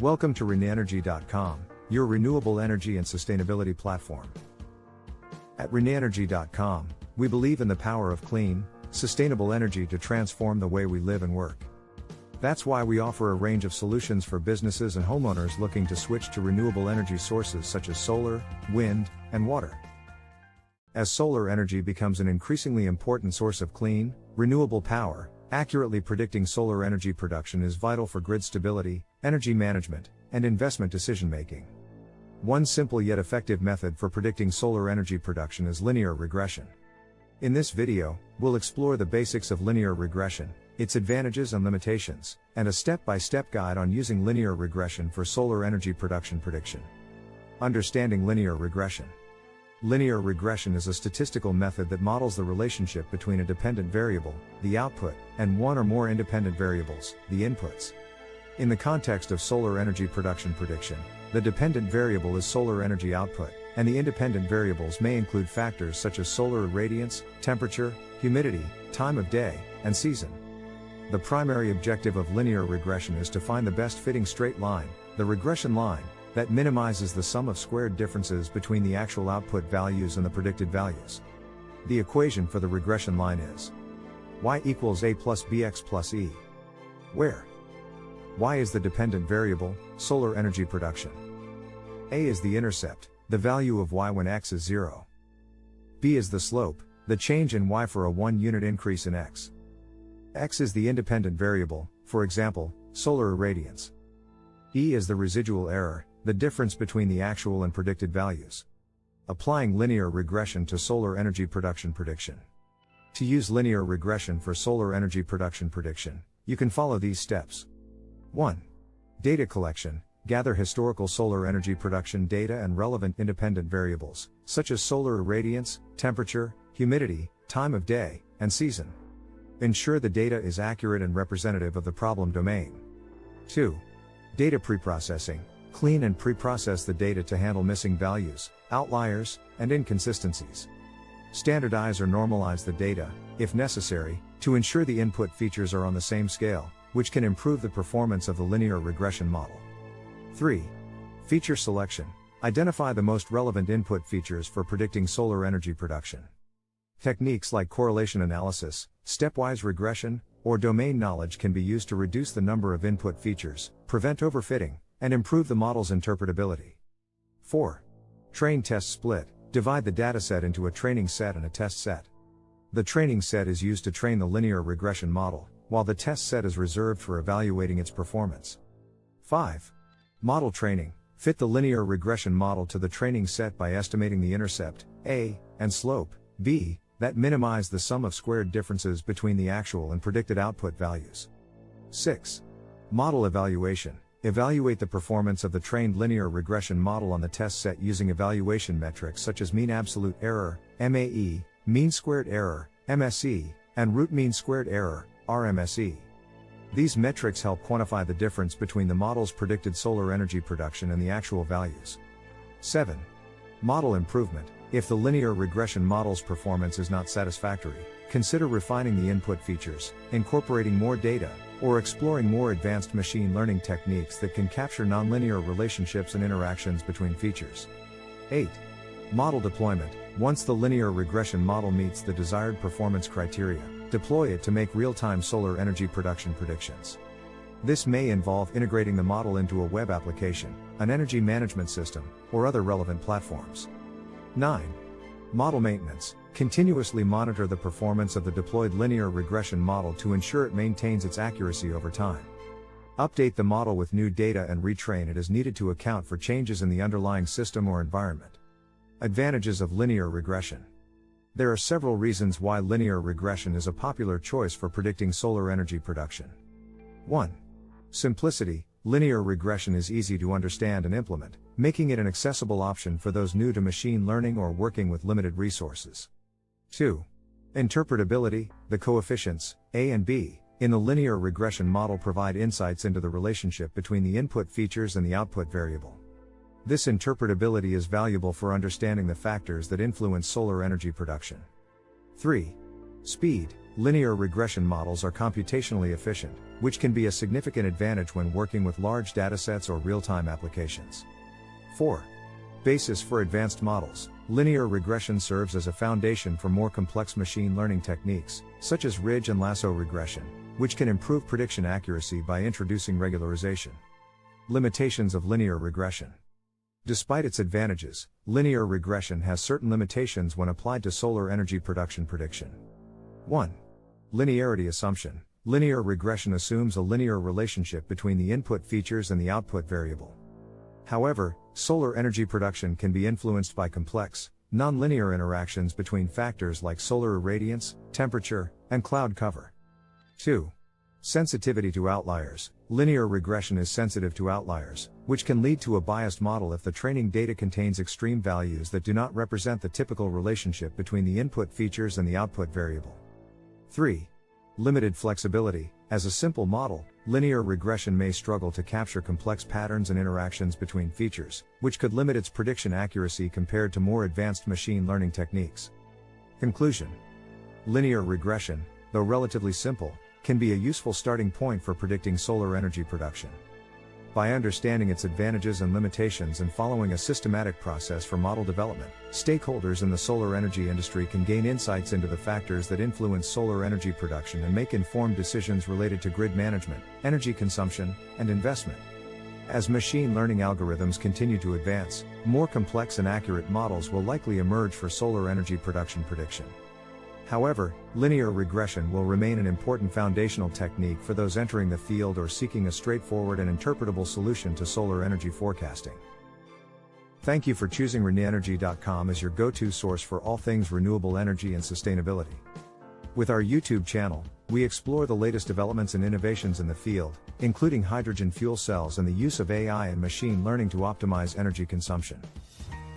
Welcome to ReNenergy.com, your renewable energy and sustainability platform. At ReNenergy.com, we believe in the power of clean, sustainable energy to transform the way we live and work. That's why we offer a range of solutions for businesses and homeowners looking to switch to renewable energy sources such as solar, wind, and water. As solar energy becomes an increasingly important source of clean, renewable power, accurately predicting solar energy production is vital for grid stability, energy management, and investment decision-making. One simple yet effective method for predicting solar energy production is linear regression. In this video, we'll explore the basics of linear regression, its advantages and limitations, and a step-by-step guide on using linear regression for solar energy production prediction. Understanding linear regression. Linear regression is a statistical method that models the relationship between a dependent variable, the output, and one or more independent variables, the inputs. In the context of solar energy production prediction, the dependent variable is solar energy output, and the independent variables may include factors such as solar irradiance, temperature, humidity, time of day, and season. The primary objective of linear regression is to find the best fitting straight line, the regression line, that minimizes the sum of squared differences between the actual output values and the predicted values. The equation for the regression line is y equals a plus bx plus e, where y is the dependent variable, solar energy production. A is the intercept, the value of y when x is 0. B is the slope, the change in y for a 1-unit increase in x. X is the independent variable, for example, solar irradiance. E is the residual error, the difference between the actual and predicted values. Applying linear regression to solar energy production prediction. To use linear regression for solar energy production prediction, you can follow these steps. 1. Data collection. Gather historical solar energy production data and relevant independent variables, such as solar irradiance, temperature, humidity, time of day, and season. Ensure the data is accurate and representative of the problem domain. 2. Data preprocessing. Clean and preprocess the data to handle missing values, outliers, and inconsistencies. Standardize or normalize the data, if necessary, to ensure the input features are on the same scale, which can improve the performance of the linear regression model. 3. Feature selection. Identify the most relevant input features for predicting solar energy production. Techniques like correlation analysis, stepwise regression, or domain knowledge can be used to reduce the number of input features, prevent overfitting, and improve the model's interpretability. 4. Train test split. Divide the dataset into a training set and a test set. The training set is used to train the linear regression model, while the test set is reserved for evaluating its performance. 5. Model training. Fit the linear regression model to the training set by estimating the intercept, A, and slope, B, that minimize the sum of squared differences between the actual and predicted output values. 6. Model evaluation. Evaluate the performance of the trained linear regression model on the test set using evaluation metrics such as mean absolute error, MAE, mean squared error, MSE, and root mean squared error, RMSE. These metrics help quantify the difference between the model's predicted solar energy production and the actual values. 7. Model improvement. If the linear regression model's performance is not satisfactory, consider refining the input features, incorporating more data, or exploring more advanced machine learning techniques that can capture nonlinear relationships and interactions between features. 8. Model deployment. Once the linear regression model meets the desired performance criteria, deploy it to make real-time solar energy production predictions. This may involve integrating the model into a web application, an energy management system, or other relevant platforms. 9. Model maintenance. Continuously monitor the performance of the deployed linear regression model to ensure it maintains its accuracy over time. Update the model with new data and retrain it as needed to account for changes in the underlying system or environment. Advantages of linear regression. There are several reasons why linear regression is a popular choice for predicting solar energy production. 1. Simplicity. Linear regression is easy to understand and implement, making it an accessible option for those new to machine learning or working with limited resources. 2. Interpretability. The coefficients, A and B, in the linear regression model provide insights into the relationship between the input features and the output variable. This interpretability is valuable for understanding the factors that influence solar energy production. 3. Speed. linear regression models are computationally efficient, which can be a significant advantage when working with large datasets or real-time applications. 4. Basis for advanced models. Linear regression serves as a foundation for more complex machine learning techniques, such as ridge and lasso regression, which can improve prediction accuracy by introducing regularization. Limitations of linear regression. Despite its advantages, linear regression has certain limitations when applied to solar energy production prediction. 1. Linearity assumption. Linear regression assumes a linear relationship between the input features and the output variable. However, solar energy production can be influenced by complex, nonlinear interactions between factors like solar irradiance, temperature, and cloud cover. 2. Sensitivity to outliers. Linear regression is sensitive to outliers, which can lead to a biased model if the training data contains extreme values that do not represent the typical relationship between the input features and the output variable. 3. Limited flexibility. As a simple model, linear regression may struggle to capture complex patterns and interactions between features, which could limit its prediction accuracy compared to more advanced machine learning techniques. Conclusion. Linear regression, though relatively simple, can be a useful starting point for predicting solar energy production. By understanding its advantages and limitations and following a systematic process for model development, stakeholders in the solar energy industry can gain insights into the factors that influence solar energy production and make informed decisions related to grid management, energy consumption, and investment. As machine learning algorithms continue to advance, more complex and accurate models will likely emerge for solar energy production prediction. However, linear regression will remain an important foundational technique for those entering the field or seeking a straightforward and interpretable solution to solar energy forecasting. Thank you for choosing ReneEnergy.com as your go-to source for all things renewable energy and sustainability. With our YouTube channel, we explore the latest developments and innovations in the field, including hydrogen fuel cells and the use of AI and machine learning to optimize energy consumption.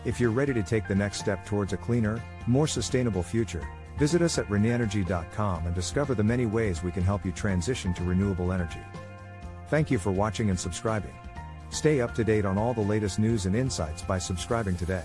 If you're ready to take the next step towards a cleaner, more sustainable future, visit us at ReneEnergy.com and discover the many ways we can help you transition to renewable energy. Thank you for watching and subscribing. Stay up to date on all the latest news and insights by subscribing today.